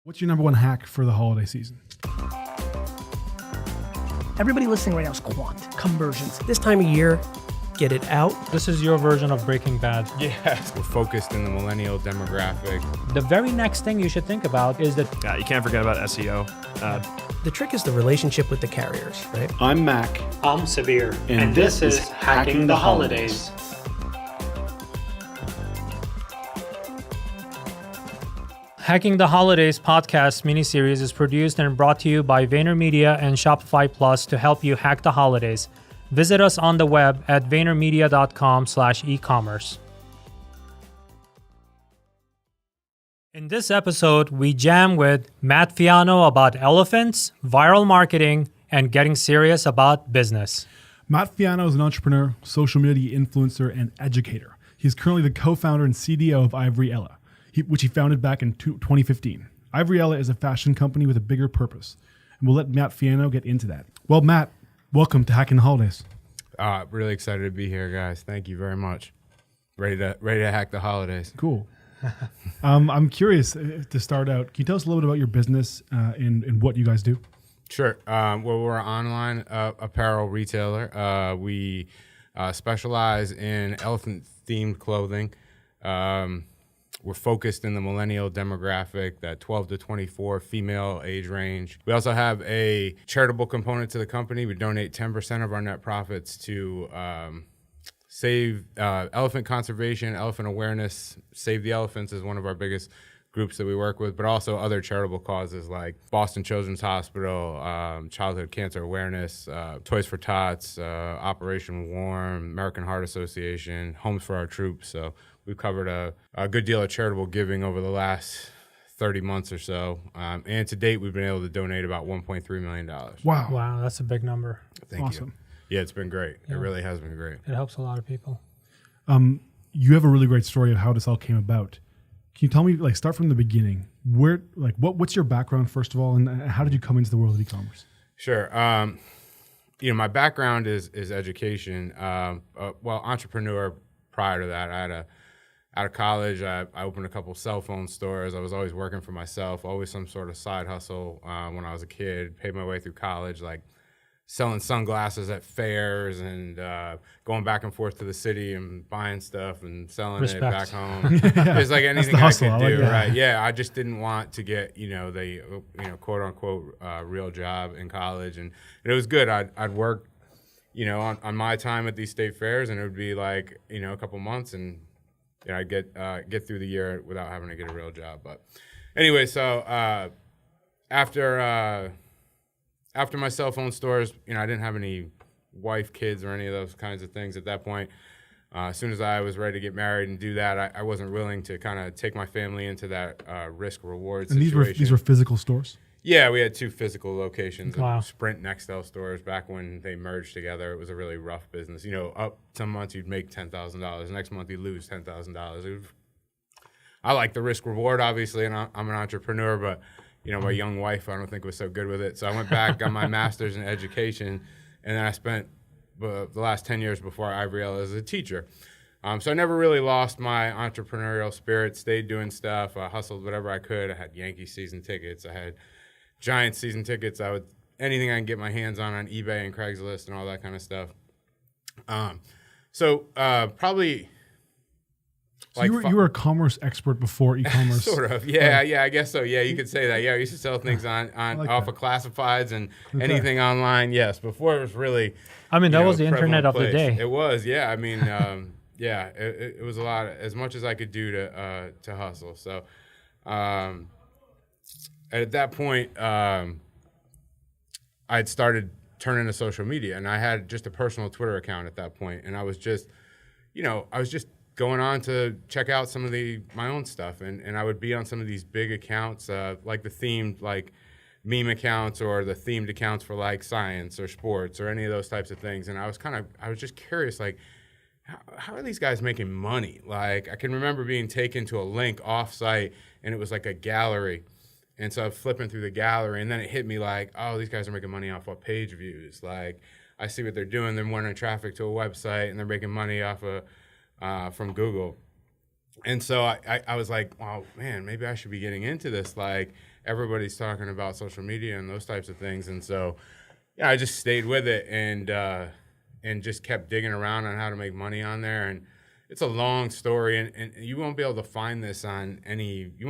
What's your number one hack for the holiday season? Everybody listening right now is quant, conversions. This time of year, get it out. This is your version of Breaking Bad. Yes, we're focused in the millennial demographic. The very next thing you should think about is that you can't forget about SEO. The trick is the relationship with the carriers, right? I'm Mac. I'm Sabir. And this is Hacking the Holidays. Hacking the Holidays podcast miniseries is produced and brought to you by VaynerMedia and Shopify Plus to help you hack the holidays. Visit us on the web at VaynerMedia.com/e-commerce. In this episode, we jam with Matt Fionna about elephants, viral marketing, and getting serious about business. Matt Fionna is an entrepreneur, social media influencer, and educator. He's currently the co-founder and CDO of Ivory Ella, which he founded back in 2015. Ivory Ella is a fashion company with a bigger purpose, and we'll let Matt Fionna get into that. Well, Matt, welcome to Hacking the Holidays. Really excited to be here, guys. Thank you very much. Ready to hack the holidays. Cool. I'm curious to start out. Can you tell us a little bit about your business and what you guys do? Sure. Well, we're an online apparel retailer. We specialize in elephant-themed clothing. We're focused in the millennial demographic, that 12 to 24 female age range. We also have a charitable component to the company. We donate 10% of our net profits to save elephant conservation, elephant awareness. Save the Elephants is one of our biggest groups that we work with, but also other charitable causes like Boston Children's Hospital, childhood cancer awareness, Toys for Tots, Operation Warm, American Heart Association, Homes for Our Troops. So we've covered a good deal of charitable giving over the last 30 months or so. And to date, we've been able to donate about $1.3 million. Wow, that's a big number. Thank awesome. you. Yeah, it's been great. Yeah. It really has been great. It helps a lot of people. You have a really great story of how this all came about. Can you tell me, start from the beginning? What's your background, first of all, and how did you come into the world of e-commerce? Sure. My background is education. Entrepreneur prior to that. Out of college, I opened a couple cell phone stores. I was always working for myself, always some sort of side hustle when I was a kid. Paid my way through college, selling sunglasses at fairs and going back and forth to the city and buying stuff and selling it back home. It's like anything I could do, right? Yeah, I just didn't want to get, the quote unquote real job in college, and it was good. I'd work, on my time at these state fairs, and it would be a couple months, and I'd get through the year without having to get a real job. But anyway, so after my cell phone stores, I didn't have any wife, kids, or any of those kinds of things at that point. As soon as I was ready to get married and do that, I wasn't willing to kind of take my family into that risk-reward situation. And these were physical stores? Yeah, we had 2 physical locations. Wow. Sprint Nextel stores back when they merged together. It was a really rough business. Up some months you'd make $10,000. Next month you'd lose $10,000. I like the risk-reward, obviously, and I'm an entrepreneur, but my young wife, I don't think was so good with it. So I went back, got my master's in education, and then I spent the last 10 years before Ivory Ella as a teacher. So I never really lost my entrepreneurial spirit, stayed doing stuff, hustled whatever I could. I had Yankee season tickets. I had Giants season tickets. Anything I can get my hands on eBay and Craigslist and all that kind of stuff. Probably... So you were a commerce expert before e-commerce. Sort of, yeah, I guess so. Yeah, you could say that. Yeah, I used to sell things off of classifieds and anything online. Yes, before it was really. That was the internet of the day. It was, yeah. It was a lot. As much as I could do to hustle. So, at that point, I'd started turning to social media, and I had just a personal Twitter account at that point, and I was just going on to check out some of my own stuff, and I would be on some of these big accounts, like the themed meme accounts or the themed accounts for science or sports or any of those types of things. And I was just curious, how are these guys making money? I can remember being taken to a link off-site, and it was a gallery. And so I was flipping through the gallery, and then it hit me oh, these guys are making money off of page views. I see what they're doing. They're running traffic to a website, and they're making money off of from Google. And so I was like, oh man, maybe I should be getting into this. everybody's talking about social media and those types of things. And so, yeah, I just stayed with it and just kept digging around on how to make money on there. And it's a long story, and you won't be able to find this anywhere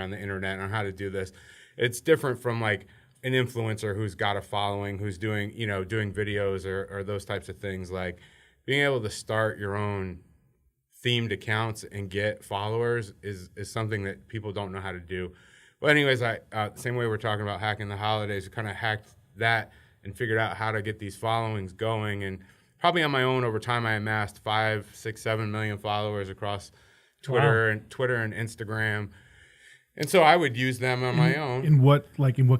on the internet on how to do this. It's different from like an influencer who's got a following, who's doing videos or those types of things. Like being able to start your own themed accounts and get followers is something that people don't know how to do. But anyways, same way we're talking about hacking the holidays, we kind of hacked that and figured out how to get these followings going. And probably on my own over time, I amassed 5, 6, 7 million followers across Twitter and Instagram. And so I would use them on my own. In what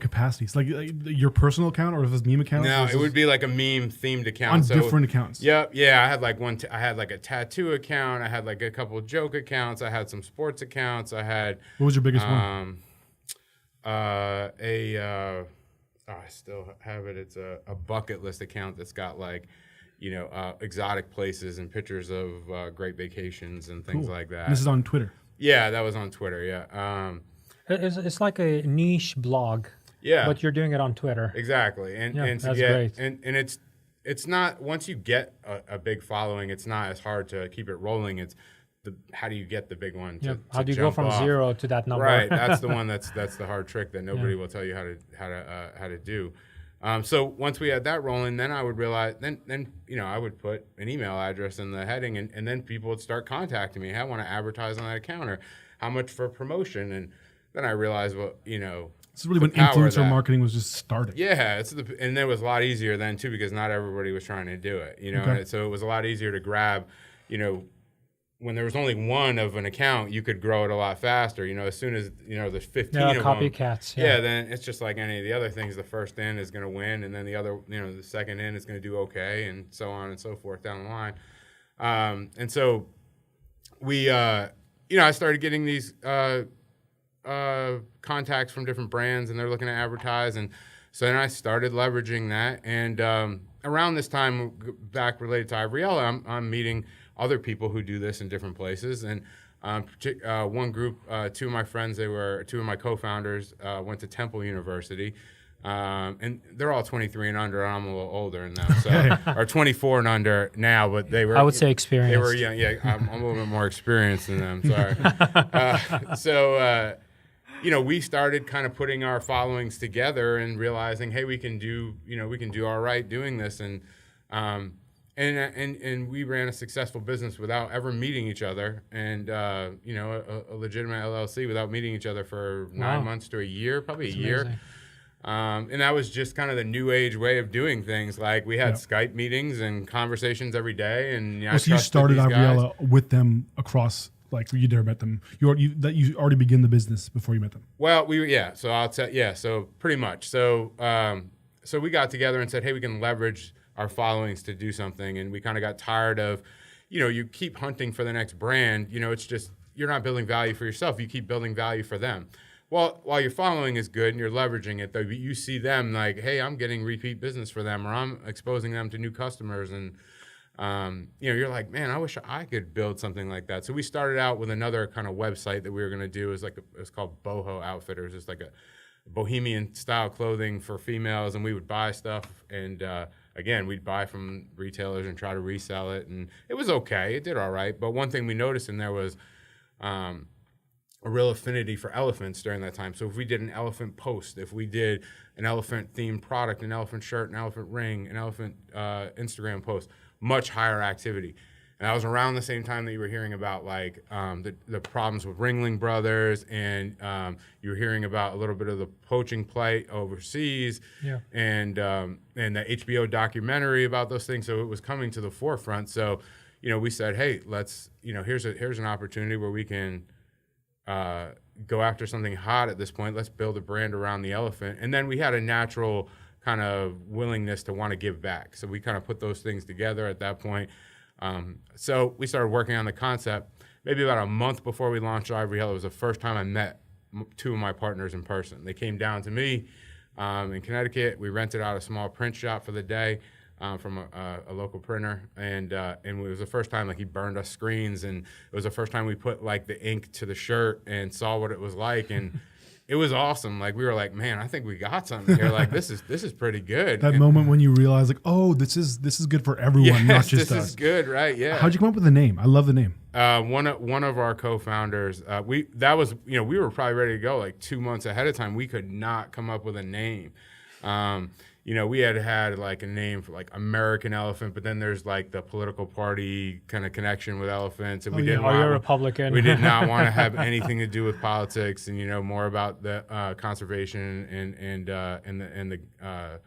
capacities? Like your personal account or this meme account? No, it would be like a meme themed account. On different accounts. Yep. Yeah. I had like I had like a tattoo account. I had like a couple of joke accounts. I had some sports accounts. I had. What was your biggest one? I still have it. It's a bucket list account that's got like, exotic places and pictures of great vacations and things like that. And this is on Twitter. Yeah, that was on Twitter. Yeah. It's like a niche blog. Yeah. But you're doing it on Twitter. Exactly. And that's great. And it's not, once you get a big following, it's not as hard to keep it rolling. It's how do you get the big one? How do you go from 0 to that number? Right. That's the one. That's the hard trick that nobody will tell you how to do. So once we had that rolling, then I would realize, then I would put an email address in the heading, and then people would start contacting me. Hey, I want to advertise on that account, or how much for promotion? And then I realized, This is really when influencer marketing was just starting. Yeah, and it was a lot easier then too, because not everybody was trying to do it. Okay. And so it was a lot easier to grab. When there was only one of an account, you could grow it a lot faster. As soon as there's 15 of copycats. them, then it's just like any of the other things. The first in is going to win, and then the other, the second in is going to do okay, and so on and so forth down the line. And so we, I started getting these contacts from different brands, and they're looking to advertise, and so then I started leveraging that. And around this time, back related to Ivoriella, I'm meeting other people who do this in different places. And one group, two of my friends, two of my co-founders, went to Temple University. And they're all 23 and under. I'm a little older than them, so or 24 and under now. But they were, I would say experienced. They were young. Yeah, I'm a little bit more experienced than them. Sorry. We started kind of putting our followings together and realizing, hey, we can do all right doing this, and we ran a successful business without ever meeting each other, and a legitimate LLC without meeting each other for 9 months to a year, probably a year. And that was just kind of the new age way of doing things. Like we had Skype meetings and conversations every day, and so you started Ivoriella with them across. Like you never met them. You already began the business before you met them. Well, So I'll tell. Yeah. So pretty much. So we got together and said, hey, we can leverage our followings to do something. And we kind of got tired of, you keep hunting for the next brand. It's just you're not building value for yourself. You keep building value for them. Well, while your following is good and you're leveraging it, though, you see them like, hey, I'm getting repeat business for them, or I'm exposing them to new customers, and you're like, man, I wish I could build something like that. So we started out with another kind of website that we were going to do. It's called Boho Outfitters. It's like a bohemian style clothing for females, and we would buy stuff, and again, we'd buy from retailers and try to resell it, and it was okay. It did all right. But one thing we noticed in there was a real affinity for elephants during that time. So if we did an elephant post, if we did an elephant themed product, an elephant shirt, an elephant ring, an elephant Instagram post, much higher activity. And that was around the same time that you were hearing about like the problems with Ringling Brothers, and you were hearing about a little bit of the poaching plight overseas, and the HBO documentary about those things. So it was coming to the forefront. So we said, hey, let's here's an opportunity where we can go after something hot at this point. Let's build a brand around the elephant. And then we had a natural kind of willingness to want to give back. So we kind of put those things together at that point. So we started working on the concept. Maybe about a month before we launched Ivoriella, it was the first time I met two of my partners in person. They came down to me in Connecticut. We rented out a small print shop for the day from a local printer, and it was the first time like he burned us screens, and it was the first time we put like the ink to the shirt and saw what it was like, and it was awesome. Like we were like, man, I think we got something here. Like this is pretty good. That moment when you realize like, oh, this is good for everyone, not just us. This is good, right? Yeah. How'd you come up with the name? I love the name. One of our co-founders, we were probably ready to go like 2 months ahead of time. We could not come up with a name. We had like a name for like American Elephant, but then there's like the political party kind of connection with elephants, and you're a Republican. We did not want to have anything to do with politics, and more about the conservation and the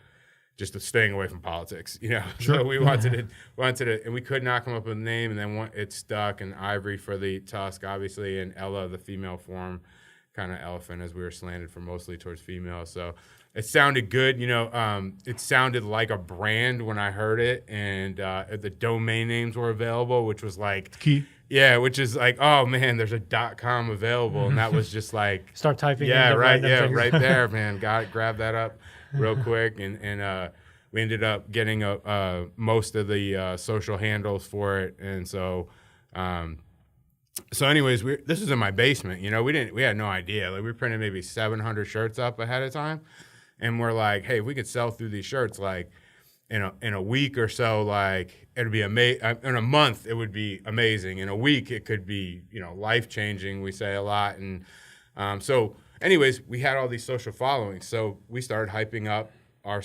just the staying away from politics. Sure. So we wanted it, and we could not come up with a name, and then it stuck. And Ivory for the tusk, obviously, and Ella, the female form, kind of elephant, as we were slanted for mostly towards female. So it sounded good, it sounded like a brand when I heard it, and the domain names were available, which was like key. Yeah, which is like, oh man, there's a .com available, and that was just like start typing. Yeah, right. Yeah, right there, man. Grab that up real quick, and we ended up getting most of the social handles for it, and so. So anyways, this was in my basement. We had no idea. Like we printed maybe 700 shirts up ahead of time. And we're like, hey, if we could sell through these shirts, like in a week or so, like it'd be amazing. In a month, it would be amazing. In a week, it could be, life changing. We say a lot. And so anyways, we had all these social followings. So we started hyping up our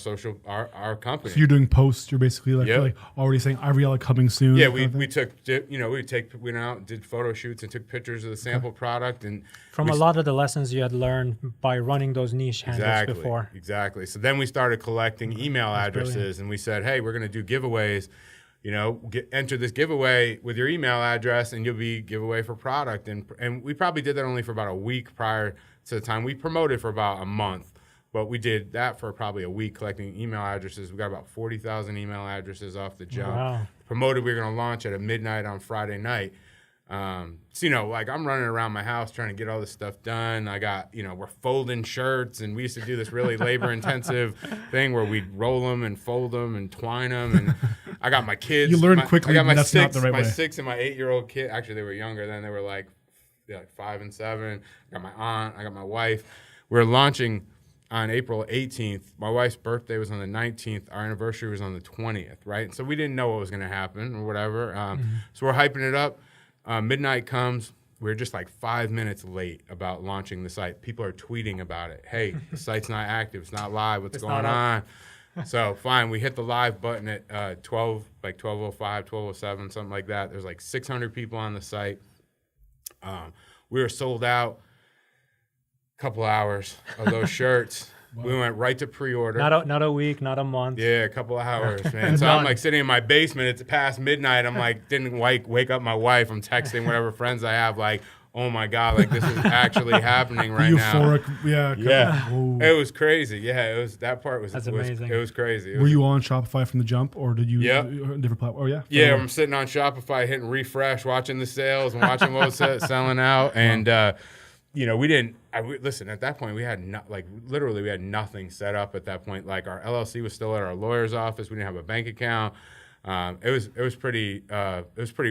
company. So you're doing posts. You're basically like already saying Ivory Ella coming soon. Yeah, we went out and did photo shoots and took pictures of the sample product, and from a lot of the lessons you had learned by running those niche handles before. Exactly. So then we started collecting email addresses, brilliant. And we said, hey, we're going to do giveaways. Enter this giveaway with your email address, and you'll be giveaway for product. And we probably did that only for about a week prior to the time. We promoted for about a month. But we did that for probably a week, collecting email addresses. We got about 40,000 email addresses off the jump. Wow. Promoted we were going to launch at midnight on Friday night. Like I'm running around my house trying to get all this stuff done. I got, we're folding shirts, and we used to do this really labor-intensive thing where we'd roll them and fold them and twine them. And I got my kids. You learn quickly I got my that's six, not the right way. My 6 and my 8-year-old kid. Actually, they were younger then. They were like 5 and 7. I got my aunt. I got my wife. We were launching on April 18th. My wife's birthday was on the 19th. Our anniversary was on the 20th, right? So we didn't know what was going to happen or whatever. So we're hyping it up. Midnight comes. We're just like 5 minutes late about launching the site. People are tweeting about it. Hey, the site's not active. It's not live. What's going on? So fine, we hit the live button at 12, like 12:05, 12:07, something like that. There's like 600 people on the site. We were sold out. Couple hours of those shirts. Wow. We went right to pre-order. Not a week, not a month. Yeah, a couple of hours, man. So I'm like sitting in my basement. It's past midnight. I'm like, didn't wake up my wife. I'm texting whatever friends I have, like, oh my God, like this is actually happening right now. Euphoric, yeah. It was crazy. Yeah, it was. That part was. That's amazing. It was crazy. Were you on Shopify from the jump, or did you? Yeah. Different platform. Oh yeah. Yeah, I'm sitting on Shopify, hitting refresh, watching the sales and watching what was selling out, and we didn't. Listen, at that point, we had literally we had nothing set up at that point. Like our LLC was still at our lawyer's office. We didn't have a bank account. It was pretty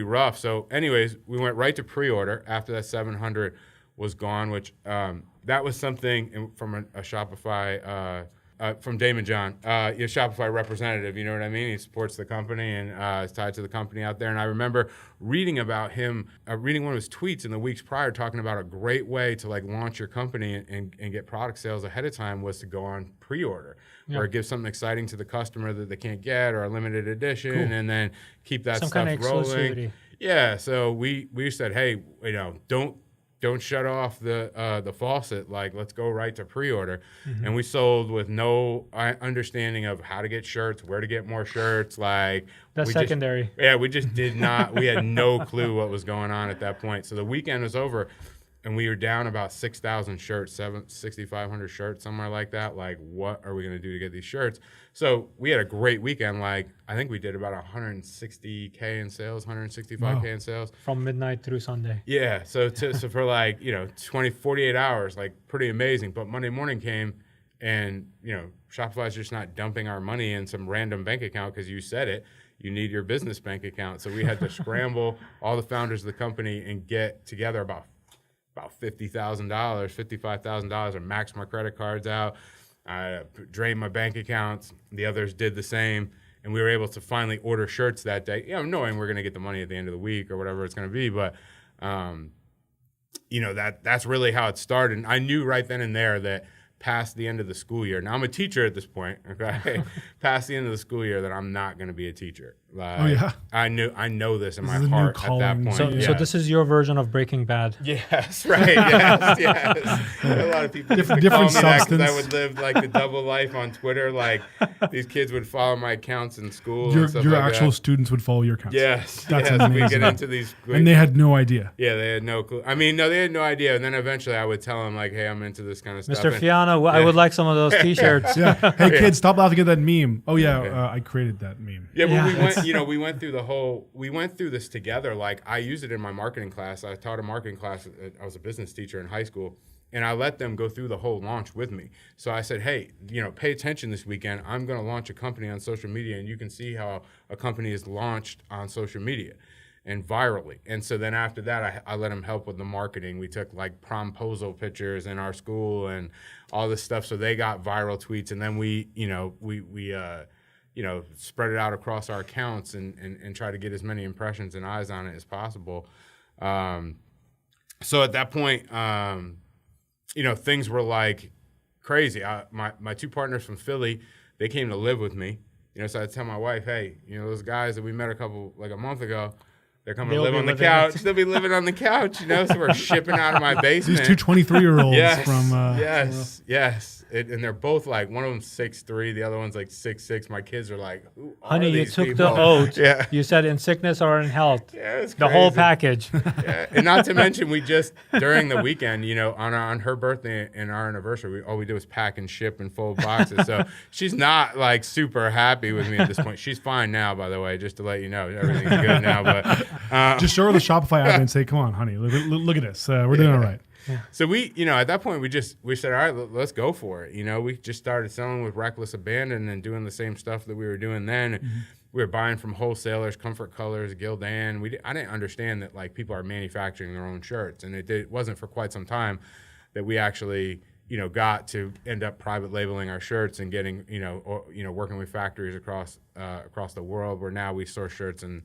rough. So, anyways, we went right to pre-order after that 700 was gone, which that was something from a Shopify. From Damon John, your Shopify representative, you know what I mean? He supports the company and is tied to the company out there. And I remember reading about him, reading one of his tweets in the weeks prior, talking about a great way to launch your company and get product sales ahead of time was to go on pre-order or give something exciting to the customer that they can't get or a limited edition, and then keep that some stuff kind of rolling. Exclusivity. Yeah, so we said, hey, don't shut off the faucet. Let's go right to pre-order. Mm-hmm. And we sold with no understanding of how to get shirts, where to get more shirts. That's secondary. We just did not. We had no clue what was going on at that point. So the weekend was over, and we were down about 6,000 shirts, 6,500 shirts, somewhere like that. What are we going to do to get these shirts? So we had a great weekend. I think we did about 160K in sales, 165K in sales. From midnight through Sunday. Yeah. So for 48 hours, pretty amazing. But Monday morning came, and, Shopify's just not dumping our money in some random bank account because you said it. You need your business bank account. So we had to scramble all the founders of the company and get together about about $50,000, $55,000. I maxed my credit cards out. I drained my bank accounts. The others did the same. And we were able to finally order shirts that day, knowing we're going to get the money at the end of the week or whatever it's going to be. But, that's really how it started. And I knew right then and there that past the end of the school year, now I'm a teacher at this point, okay? Past the end of the school year that I'm not going to be a teacher. Like, I know this in my heart at that point. So this is your version of Breaking Bad. Yes, right. Yes. A lot of people different substance. I would live like the double life on Twitter. Like these kids would follow my accounts in school. Your actual students would follow your accounts. Yes. That's amazing. We get into these. And they had no idea. Yeah, they had no clue. I mean, no, they had no idea. And then eventually I would tell them like, hey, I'm into this kind of stuff. Mr. Fionna, I would like some of those T-shirts. Hey kids, stop laughing at that meme. Oh yeah, I created that meme. Yeah, but we went through we went through this together. Like I used it in my marketing class. I taught a marketing class. I was a business teacher in high school, and I let them go through the whole launch with me. So I said, hey, pay attention this weekend. I'm going to launch a company on social media, and you can see how a company is launched on social media and virally. And so then after that, I let them help with the marketing. We took like promposal pictures in our school and all this stuff. So they got viral tweets, and then we spread it out across our accounts and try to get as many impressions and eyes on it as possible. So at that point, things were like crazy. My two partners from Philly, they came to live with me. So I tell my wife, hey, those guys that we met a month ago, they're coming to live on the couch. They'll be living on the couch, so we're shipping out of my basement. These two 23-year-olds yes, from... Yes. And they're both like, one of them's 6'3", the other one's like 6'6". My kids are like, who are Honey, you these took people? the oath. Yeah. You said in sickness or in health. Yeah, it's the crazy. whole package. Yeah. And not to mention, we just, during the weekend, on her birthday and our anniversary, all we did was pack and ship and fold boxes. So she's not like super happy with me at this point. She's fine now, by the way, just to let you know. Everything's good now. But just show her the Shopify app and say, come on, honey, look at this. We're doing all right. Yeah. So we, at that point, we said, all right, let's go for it. We just started selling with reckless abandon and doing the same stuff that we were doing then. Mm-hmm. We were buying from wholesalers, Comfort Colors, Gildan. I didn't understand that like people are manufacturing their own shirts, and it wasn't for quite some time that we actually, got to end up private labeling our shirts and getting, working with factories across the world, where now we source shirts in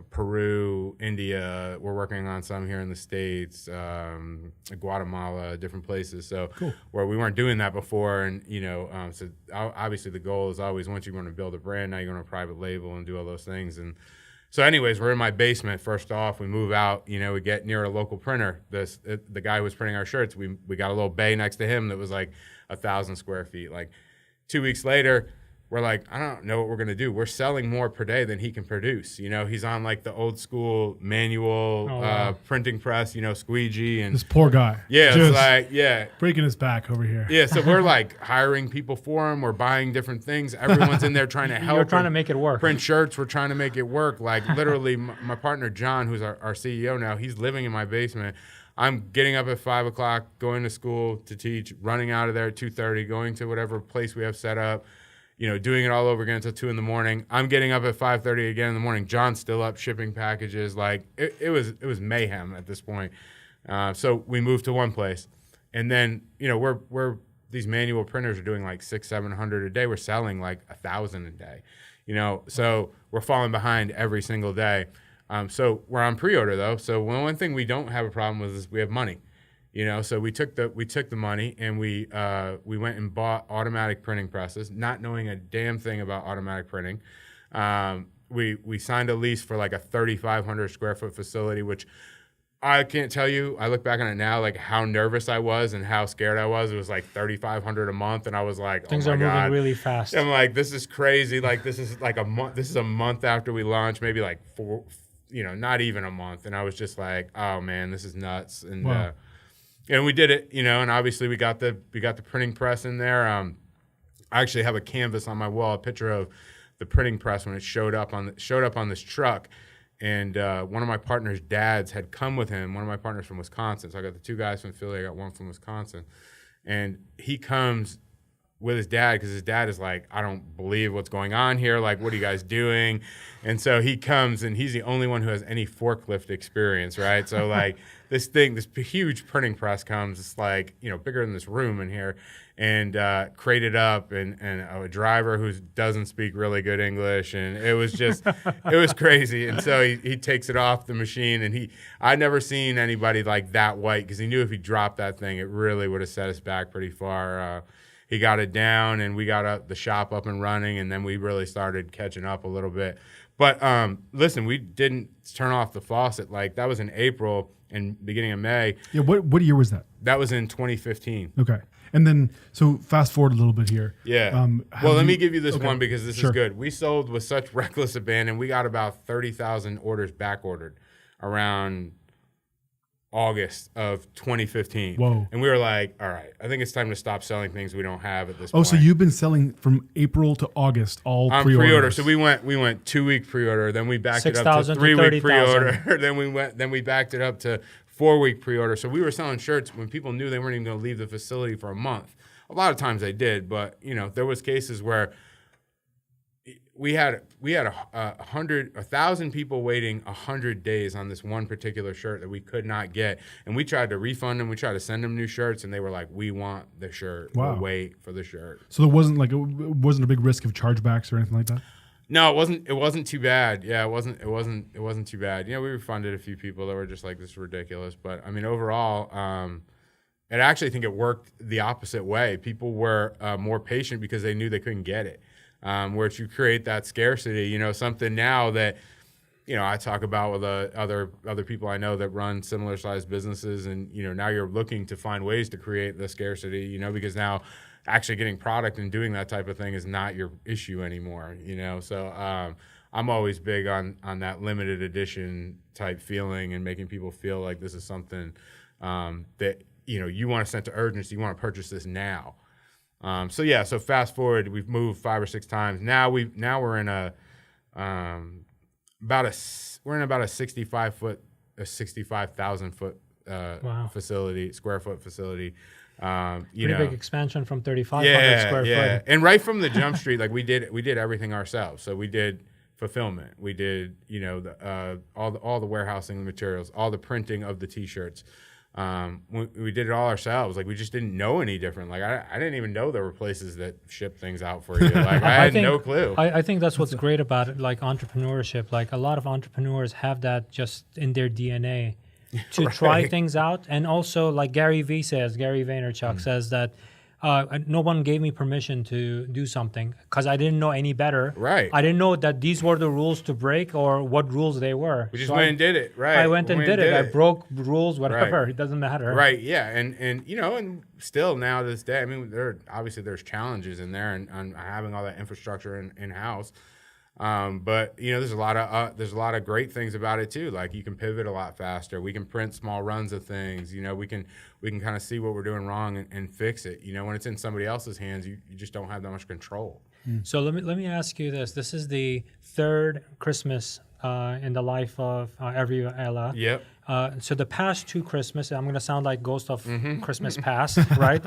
Peru, India. We're working on some here in the States, Guatemala, different places. So cool. Where we weren't doing that before, and so obviously the goal is always, once you're going to build a brand, now you're going to private label and do all those things. And so, anyways, we're in my basement. First off, we move out. We get near a local printer. The guy who was printing our shirts, we got a little bay next to him that was like 1,000 square feet. Like 2 weeks later, we're like, I don't know what we're going to do. We're selling more per day than he can produce. He's on like the old school manual printing press, squeegee. And this poor guy. Yeah, it's like, breaking his back over here. Yeah, so we're like hiring people for him. We're buying different things. Everyone's in there trying to help. You're trying to make it work. Print shirts. We're trying to make it work. Like literally, my partner, John, who's our CEO now, he's living in my basement. I'm getting up at 5 o'clock, going to school to teach, running out of there at 2:30, going to whatever place we have set up, doing it all over again until 2 a.m. I'm getting up at 5:30 again in the morning. John's still up shipping packages. Like it was mayhem at this point. So we moved to one place, and then we're these manual printers are doing like 600-700 a day. We're selling like 1,000 a day. So we're falling behind every single day. So we're on pre-order though. So one thing we don't have a problem with is we have money. So we took the money and we went and bought automatic printing presses, not knowing a damn thing about automatic printing. We signed a lease for like a 3,500 square foot facility, which I can't tell you. I look back on it now, like how nervous I was and how scared I was. It was like 3,500 a month, and I was like, things are moving really fast. I'm like, this is crazy. Like this is like a month. This is a month after we launched, maybe like 4, not even a month. And I was just like, oh man, this is nuts. And wow. And we did it, and obviously we got the printing press in there. I actually have a canvas on my wall, a picture of the printing press when it showed up on this truck. And one of my partner's dads had come with him. One of my partners from Wisconsin. So I got the two guys from Philly. I got one from Wisconsin, and he comes with his dad, because his dad is like, I don't believe what's going on here. Like, what are you guys doing? And so he comes, and he's the only one who has any forklift experience, right? So like this huge printing press comes. It's like, bigger than this room in here, and crated up, and a driver who doesn't speak really good English, and it was just, it was crazy. And so he takes it off the machine, and I'd never seen anybody like that white, because he knew if he dropped that thing, it really would have set us back pretty far. He got it down, and we got the shop up and running, and then we really started catching up a little bit. But listen, we didn't turn off the faucet. Like, that was in April and beginning of May. Yeah, what year was that? That was in 2015. Okay. And then, so fast forward a little bit here. Yeah. Well, let me give you this one, because this Sure. is good. We sold with such reckless abandon. We got about 30,000 orders back ordered around August of 2015. Whoa. And we were like, all right, I think it's time to stop selling things we don't have at this point. Oh, so you've been selling from April to August, all pre-order. Pre-order. So we went 2-week pre-order, then we backed it up to 6,000 to 3-week 30,000. pre-order, then we backed it up to 4-week pre-order. So we were selling shirts when people knew they weren't even going to leave the facility for a month. A lot of times they did, but there was cases where we had 1,000 people waiting 100 days on this one particular shirt that we could not get, and we tried to refund them. We tried to send them new shirts, and they were like, "We want the shirt. Wow. We'll wait for the shirt." So there wasn't a big risk of chargebacks or anything like that? No, it wasn't too bad. Yeah, it wasn't too bad. We refunded a few people that were just like, "This is ridiculous." But I mean, overall, I actually think it worked the opposite way. People were more patient because they knew they couldn't get it. Whereas you create that scarcity, something now that, I talk about with other people I know that run similar sized businesses, and, now you're looking to find ways to create the scarcity, because now actually getting product and doing that type of thing is not your issue anymore, So I'm always big on that limited edition type feeling and making people feel like this is something that, you want to sense to urgency, you want to purchase this now. So fast forward, we've moved 5 or 6 times. Now we're in about a 65,000 foot Wow. facility, square foot facility. Pretty big expansion from 3,500 square foot. And right from the jump street, like we did everything ourselves. So we did fulfillment, we did all the warehousing, the materials, all the printing of the T-shirts. We did it all ourselves. Like, we just didn't know any different. Like, I didn't even know there were places that ship things out for you. Like, I had no clue. I think that's what's great about it, like entrepreneurship. Like, a lot of entrepreneurs have that just in their DNA to try things out. And also, like Gary Vaynerchuk says that no one gave me permission to do something because I didn't know any better. Right. I didn't know that these were the rules to break or what rules they were. We just went and did it. Right. I went and did it. I broke rules, whatever. Right. It doesn't matter. Right. Yeah. And still now to this day, I mean, there's challenges in there and having all that infrastructure in house. But there's a lot of great things about it too. Like, you can pivot a lot faster. We can print small runs of things. We can kind of see what we're doing wrong and fix it. When it's in somebody else's hands, you just don't have that much control. So let me ask you this. This is the third Christmas in the life of Ella. Yep. So the past 2 Christmas, I'm going to sound like Ghost of Christmas Past, right?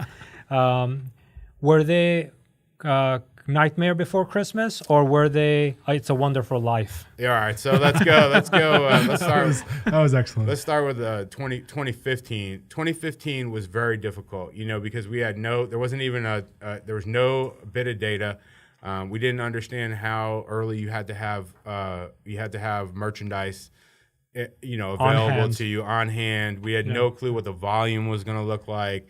Were they Nightmare Before Christmas, or were they It's a Wonderful Life? Yeah, all right, so let's go. Let's start. That was excellent. Let's start with 2015. 2015 was very difficult, because we had there was no bit of data. We didn't understand how early you had to have merchandise, available to you on hand. We had no clue what the volume was going to look like.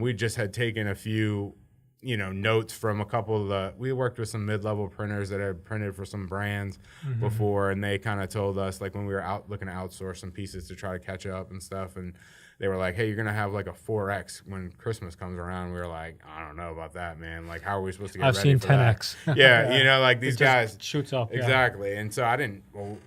We just had taken a few notes from a couple of we worked with some mid-level printers that had printed for some brands before, and they kind of told us, like, when we were out looking to outsource some pieces to try to catch up and stuff, and they were like, "Hey, you're going to have like a 4X when Christmas comes around." We were like, "I don't know about that, man. Like, how are we supposed to get ready for that?" I've seen 10X. Yeah, like these guys shoots up. Exactly. And so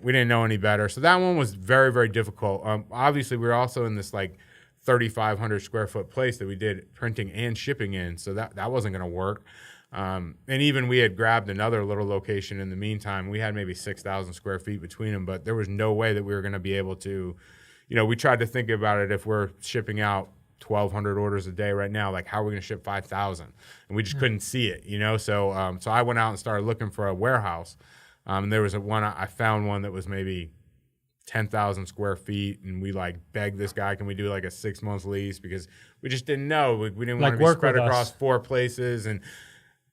we didn't know any better. So that one was very, very difficult. Obviously, we were also in this like 3,500 square foot place that we did printing and shipping in. So that wasn't going to work. And even we had grabbed another little location in the meantime. We had maybe 6,000 square feet between them, but there was no way that we were going to be able to, we tried to think about it. If we're shipping out 1,200 orders a day right now. Like, how are we going to ship 5,000? And we just couldn't see it, you know? So so I went out and started looking for a warehouse. And there was I found one that was maybe 10,000 square feet, and we like begged this guy, can we do like a 6 month lease? Because we just didn't know. We didn't want to be spread across 4 places. And,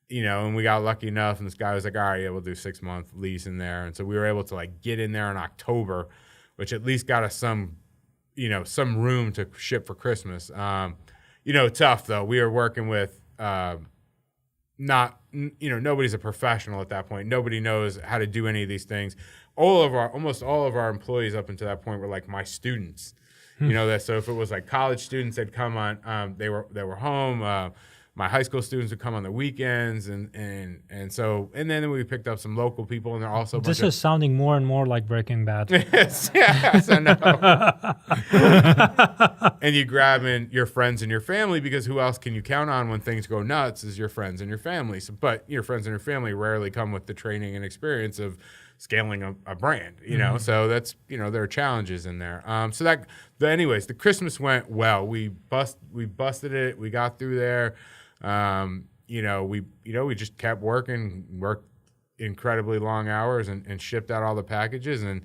you know, and we got lucky enough, and this guy was like, all right, yeah, we'll do 6 month lease in there. And so we were able to like get in there in October, which at least got us some room to ship for Christmas. You know, tough though. We were working with, nobody's a professional at that point. Nobody knows how to do any of these things. Almost all of our employees up until that point were like my students. You know that. So if it was like college students, they'd come on. They were home. My high school students would come on the weekends, and then we picked up some local people, and they're also. This is sounding more and more like Breaking Bad. yes, I know. And you grab in your friends and your family, because who else can you count on when things go nuts is your friends and your family. So, but your friends and your family rarely come with the training and experience of scaling a brand, you know. So that's, you know, there are challenges in there. Anyways, the Christmas went well. We busted it. We got through there. We just kept worked incredibly long hours and shipped out all the packages and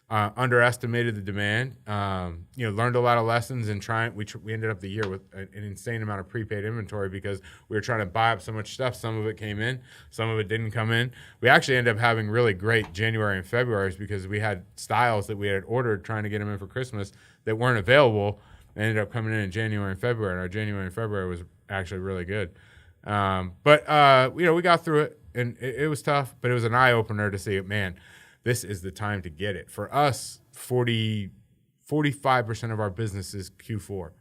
underestimated the demand. Learned a lot of lessons and we ended up the year with an insane amount of prepaid inventory because we were trying to buy up so much stuff. Some of it came in, some of it didn't come in. We actually ended up having really great January and Februarys because we had styles that we had ordered trying to get them in for Christmas that weren't available. They ended up coming in January and February, and our January and February was actually really good. We got through it, and it was tough, but it was an eye-opener to see, man, this is the time to get it. For us, 45% of our business is Q4.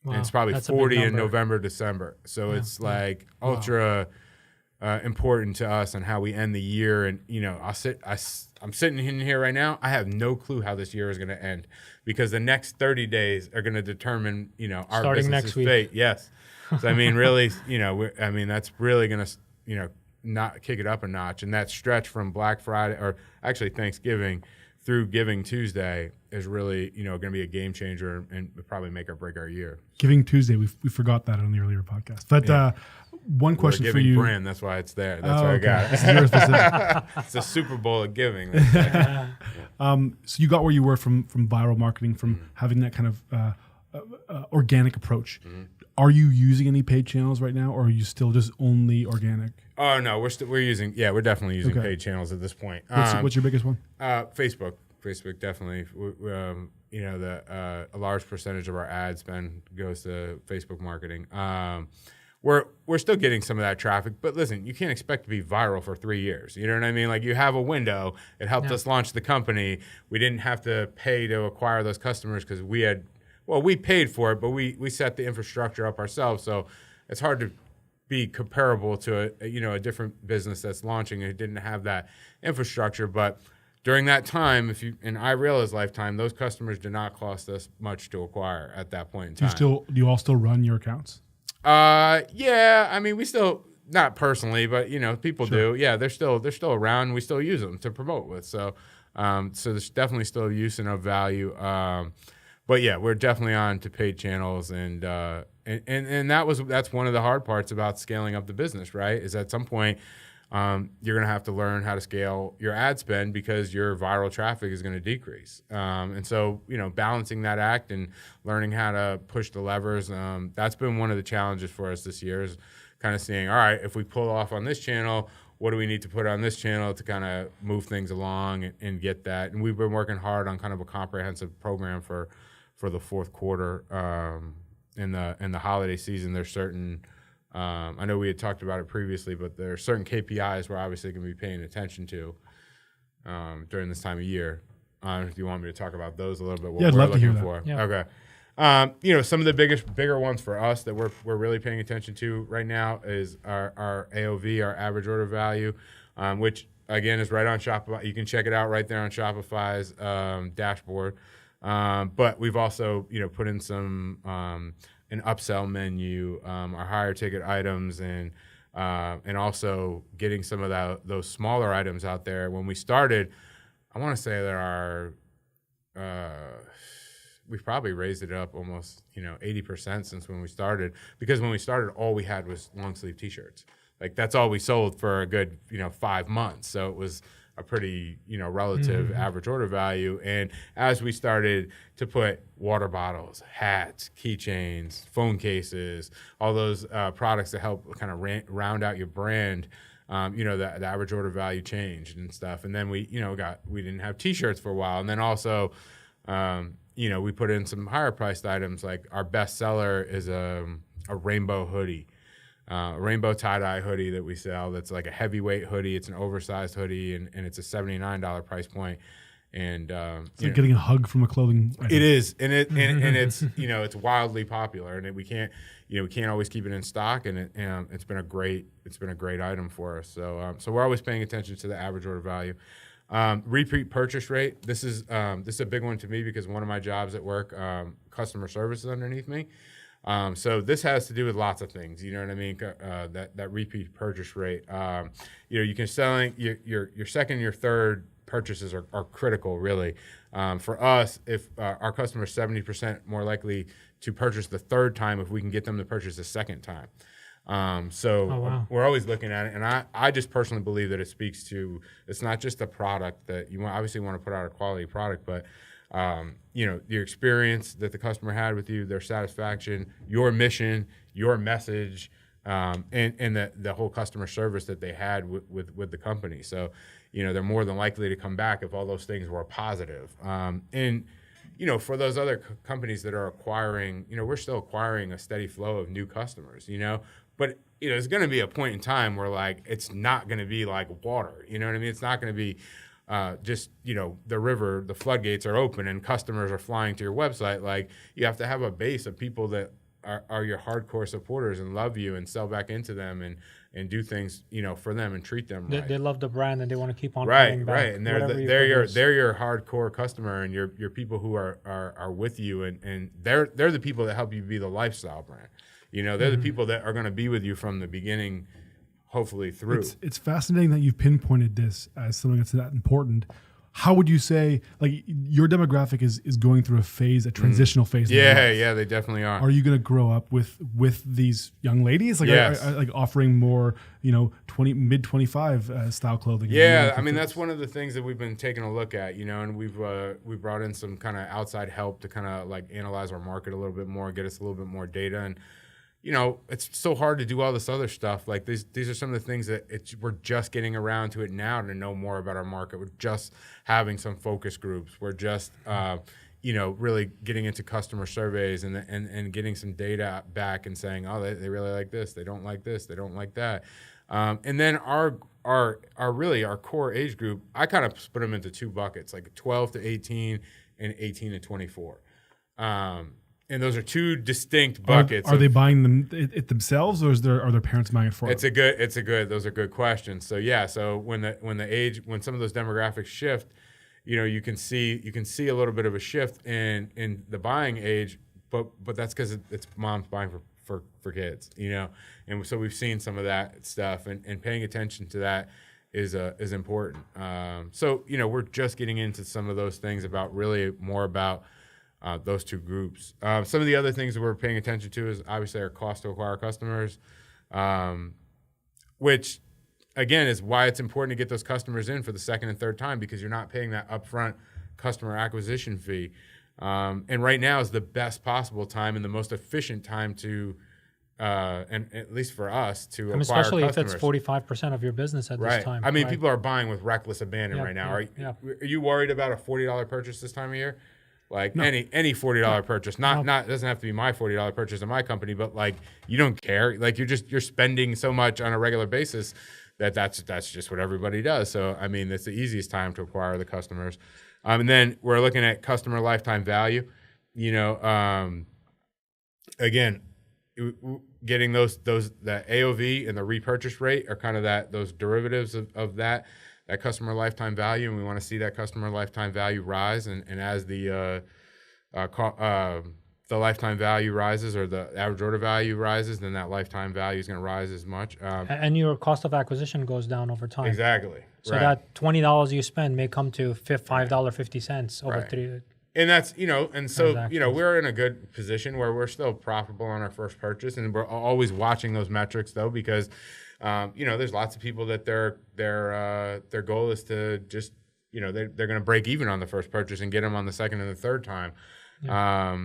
Wow, and it's probably 40 in November, December. So it's like ultra important to us and how we end the year. And, you know, I'm sitting in here right now. I have no clue how this year is going to end because the next 30 days are going to determine, you know, our starting business's next week. fate. Yes. So, I mean, really, you know, that's really going to, you know, not kick it up a notch. And that stretch from Black Friday, or actually Thanksgiving through Giving Tuesday, is really, you know, going to be a game changer and probably make or break our year. Giving Tuesday, we forgot that on the earlier podcast. But one question for you. Brand, that's why it's there. That's why I got it. This is your specific. It's the Super Bowl of giving. So you got where you were from viral marketing, from having that kind of organic approach. Are you using any paid channels right now, or are you still just only organic? Oh no, we're definitely using paid channels at this point. What's your biggest one? Facebook. Facebook definitely. A large percentage of our ad spend goes to Facebook marketing. We're still getting some of that traffic, but listen, you can't expect to be viral for 3 years. You know what I mean? Like, you have a window. It helped us launch the company. We didn't have to pay to acquire those customers because we paid for it, but we set the infrastructure up ourselves. So it's hard to be comparable to a different business that's launching and didn't have that infrastructure. But during that time, in iRealia's lifetime, those customers did not cost us much to acquire at that point in time. Do you all still run your accounts? Yeah. I mean, we still, not personally, but you know, people do. Yeah, they're still around. We still use them to promote with. So there's definitely still use and of value. But yeah, we're definitely on to paid channels, and that's one of the hard parts about scaling up the business, right? Is at some point you're going to have to learn how to scale your ad spend because your viral traffic is going to decrease. And so, you know, balancing that act and learning how to push the levers, that's been one of the challenges for us this year, is kind of seeing, all right, if we pull off on this channel, what do we need to put on this channel to kind of move things along and get that? And we've been working hard on kind of a comprehensive program for the fourth quarter. In the holiday season, there's certain, I know we had talked about it previously, but there are certain KPIs we're obviously going to be paying attention to during this time of year. If you want me to talk about those a little bit, what I'd we're love to hear looking that. for. Yeah. Okay. Some of the bigger ones for us that we're really paying attention to right now is our AOV, our average order value, which again is right on Shopify. You can check it out right there on Shopify's dashboard. But we've also, put in some an upsell menu, our higher ticket items, and also getting some of those smaller items out there. When we started, I want to say there are we've probably raised it up almost 80% since when we started, because when we started all we had was long sleeve t-shirts. Like that's all we sold for a good 5 months, so it was a pretty relative average order value. And as we started to put water bottles, hats, keychains, phone cases, all those products to help kind of round out your brand, the average order value changed and stuff. And then we didn't have t-shirts for a while, and then also we put in some higher priced items. Like our best seller is a rainbow hoodie. Rainbow tie-dye hoodie that we sell. That's like a heavyweight hoodie. It's an oversized hoodie, and it's a $79 price point. And it's like getting a hug from a clothing item. It is, and it's it's wildly popular, and we can't always keep it in stock. And it's been a great item for us. So we're always paying attention to the average order value. Repeat purchase rate. This is a big one to me because one of my jobs at work, customer service is underneath me. So this has to do with lots of things, you know what I mean? That repeat purchase rate. You can selling your second, your third purchases are critical, really. For us, if our customers 70% more likely to purchase the third time if we can get them to purchase the second time. We're always looking at it, and I just personally believe that it speaks to, it's not just the product that you obviously want to put out a quality product, but your experience that the customer had with you, their satisfaction, your mission, your message, and the whole customer service that they had with the company. So, they're more than likely to come back if all those things were positive. And for those other companies that are acquiring, we're still acquiring a steady flow of new customers, but there's going to be a point in time where like it's not going to be like water. You know what I mean? It's not going to be the river, the floodgates are open and customers are flying to your website. Like you have to have a base of people that are your hardcore supporters and love you and sell back into them and do things, for them and treat them right. They love the brand and they want to keep on coming back. Right. And they're your hardcore customer and your people who are with you and they're the people that help you be the lifestyle brand. They're the people that are going to be with you from the beginning, hopefully through. It's fascinating that you've pinpointed this as something that's that important. How would you say, like, your demographic is going through a transitional phase? Yeah, they definitely are. Are you going to grow up with these young ladies? Like, yes. are offering more, mid 25 style clothing? Yeah, I mean that's one of the things that we've been taking a look at, and we've brought in some kind of outside help to kind of like analyze our market a little bit more, get us a little bit more data, and it's so hard to do all this other stuff. Like these are some of the things that we're just getting around to it now to know more about our market. We're just having some focus groups. We're just, really getting into customer surveys and getting some data back and saying, oh, they really like this. They don't like this. They don't like that. And then our core age group, I kind of split them into two buckets, like 12 to 18 and 18 to 24. And those are two distinct buckets. Are they buying them it themselves, or are their parents buying it for them? Those are good questions. So yeah, so when some of those demographics shift, you can see a little bit of a shift in the buying age, but that's because it's moms buying for kids, and so we've seen some of that stuff, and paying attention to that is important. So we're just getting into some of those things about really more about those two groups. Some of the other things that we're paying attention to is obviously our cost to acquire customers, which again is why it's important to get those customers in for the second and third time, because you're not paying that upfront customer acquisition fee. And right now is the best possible time and the most efficient time to, and at least for us, to acquire especially customers. If it's 45% of your business at this time. I mean, people are buying with reckless abandon right now. Are you worried about a $40 purchase this time of year? Like no. any $40 purchase, not it doesn't have to be my $40 purchase in my company, but like you don't care. Like you're spending so much on a regular basis that's just what everybody does. So I mean, that's the easiest time to acquire the customers. And then we're looking at customer lifetime value. Again, getting those the AOV and the repurchase rate are kind of those derivatives of that customer lifetime value, and we want to see that customer lifetime value rise. And as the lifetime value rises, or the average order value rises, then that lifetime value is going to rise as much. And your cost of acquisition goes down over time. Exactly. So that $20 you spend may come to $5.50 over And that's, and so, Transactions. we're in a good position where we're still profitable on our first purchase, and we're always watching those metrics though, because, there's lots of people that their goal is to just, they're going to break even on the first purchase and get them on the second and the third time. Yeah.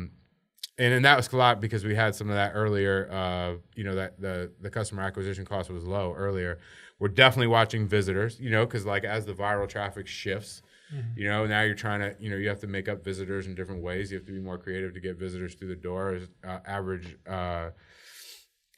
And that was a lot because we had some of that earlier, that the customer acquisition cost was low earlier. We're definitely watching visitors, because like as the viral traffic shifts, now you're trying to, you have to make up visitors in different ways. You have to be more creative to get visitors through the door. Average,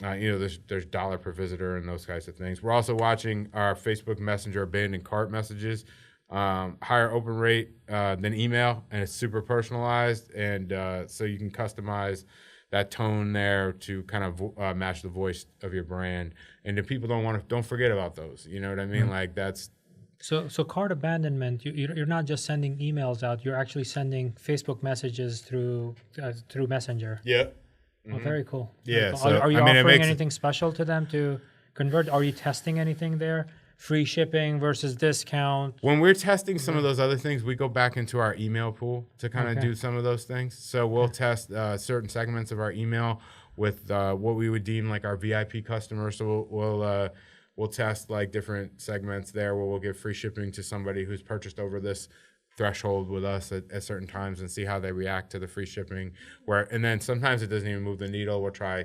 there's dollar per visitor and those kinds of things. We're also watching our Facebook Messenger abandoned cart messages, higher open rate than email, and it's super personalized. And so you can customize that tone there to kind of match the voice of your brand. And if people don't forget about those. You know what I mean? Mm-hmm. Like that's. So cart abandonment, you're not just sending emails out, you're actually sending Facebook messages through Messenger. Yeah. Mm-hmm. Oh, very cool. Yeah. Very cool. So, are you offering anything special to them to convert? Are you testing anything there? Free shipping versus discount? When we're testing some of those other things, we go back into our email pool to kind of do some of those things. So we'll test certain segments of our email with what we would deem like our VIP customers. So we'll test like different segments there where we'll give free shipping to somebody who's purchased over this threshold with us at certain times and see how they react to the free shipping. And then sometimes it doesn't even move the needle. We'll try,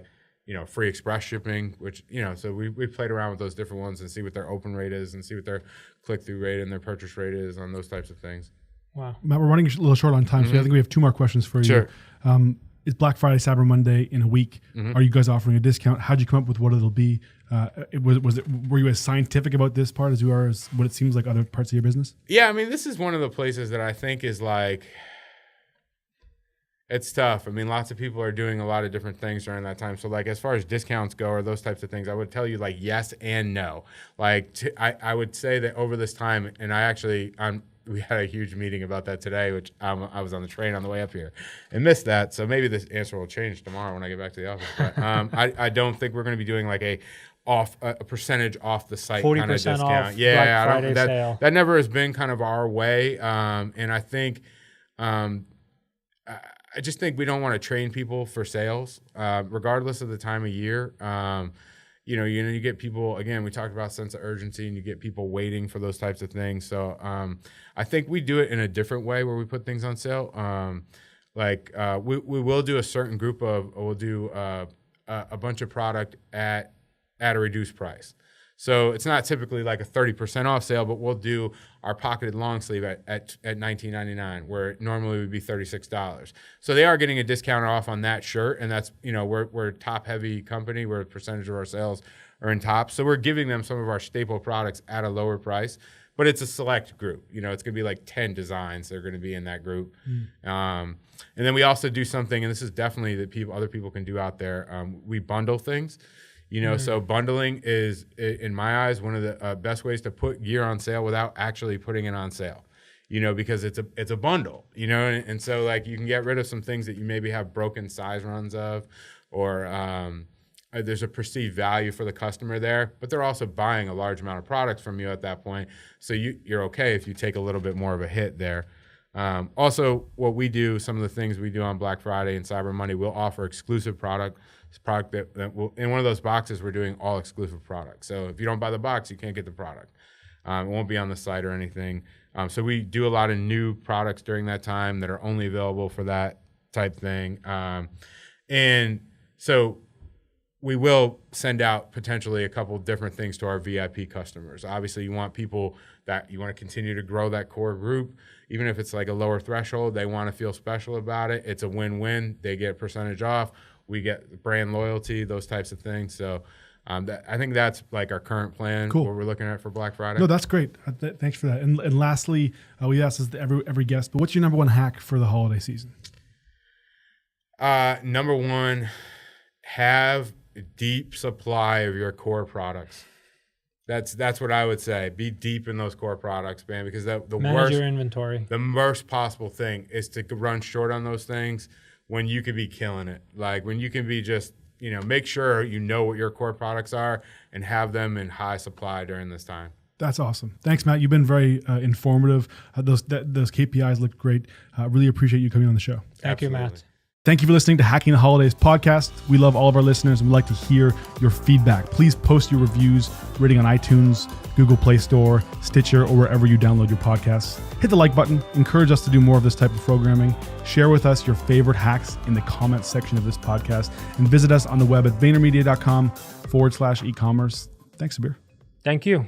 free express shipping, which, so we played around with those different ones and see what their open rate is and see what their click-through rate and their purchase rate is on those types of things. Wow. Matt, we're running a little short on time, so I think we have two more questions for you. Sure. It's Black Friday, Cyber Monday in a week. Are you guys offering a discount? How'd you come up with what it'll be? Were you as scientific about this part as you are as what it seems like other parts of your business? Yeah, I mean, this is one of the places that I think is like, it's tough. I mean, lots of people are doing a lot of different things during that time. So like, as far as discounts go or those types of things, I would tell you like yes and no. Like I would say that over this time, and we had a huge meeting about that today, which I was on the train on the way up here and missed that. So maybe this answer will change tomorrow when I get back to the office. But I don't think we're going to be doing like a percentage off the site kind of discount. Off Yeah, Black Friday sale. That never has been kind of our way. And I think I just think we don't want to train people for sales, regardless of the time of year. You get people, again, we talked about sense of urgency, and you get people waiting for those types of things. So I think we do it in a different way where we put things on sale. We will do a certain group we'll do a bunch of product at a reduced price. So it's not typically like a 30% off sale, but we'll do our pocketed long sleeve at $19.99, where it normally would be $36. So they are getting a discount off on that shirt, and that's, we're a top heavy company where a percentage of our sales are in top. So we're giving them some of our staple products at a lower price, but it's a select group. It's going to be like 10 designs that are going to be in that group. And then we also do something, and this is definitely that other people can do out there. We bundle things. So bundling is, in my eyes, one of the best ways to put gear on sale without actually putting it on sale, because it's a bundle, and so like you can get rid of some things that you maybe have broken size runs of, or there's a perceived value for the customer there, but they're also buying a large amount of products from you at that point. So you're okay if you take a little bit more of a hit there. Also, what we do, some of the things we do on Black Friday and Cyber Monday, we'll offer exclusive product that will, in one of those boxes, we're doing all exclusive products. So if you don't buy the box, you can't get the product. It won't be on the site or anything. So we do a lot of new products during that time that are only available for that type thing. And so we will send out potentially a couple different things to our VIP customers. Obviously, you want people that you want to continue to grow that core group. Even if it's like a lower threshold, they want to feel special about it. It's a win-win. They get a percentage off. We get brand loyalty, those types of things. So I think that's like our current plan, Cool. what we're looking at for Black Friday. No, that's great. Thanks for that. And lastly, we ask this to every guest, but what's your number one hack for the holiday season? Number one, have a deep supply of your core products. That's what I would say. Be deep in those core products, man, because the Manage your inventory. The worst possible thing is to run short on those things when you could be killing it. Like when you can be just, make sure you know what your core products are and have them in high supply during this time. That's awesome. Thanks, Matt. You've been very informative. Those KPIs looked great. Really appreciate you coming on the show. Thank you, Matt. Thank you for listening to Hacking the Holidays podcast. We love all of our listeners and we'd like to hear your feedback. Please post your reviews, rating on iTunes, Google Play Store, Stitcher, or wherever you download your podcasts. Hit the like button. Encourage us to do more of this type of programming. Share with us your favorite hacks in the comments section of this podcast. And visit us on the web at VaynerMedia.com/e-commerce. Thanks, Sabir. Thank you.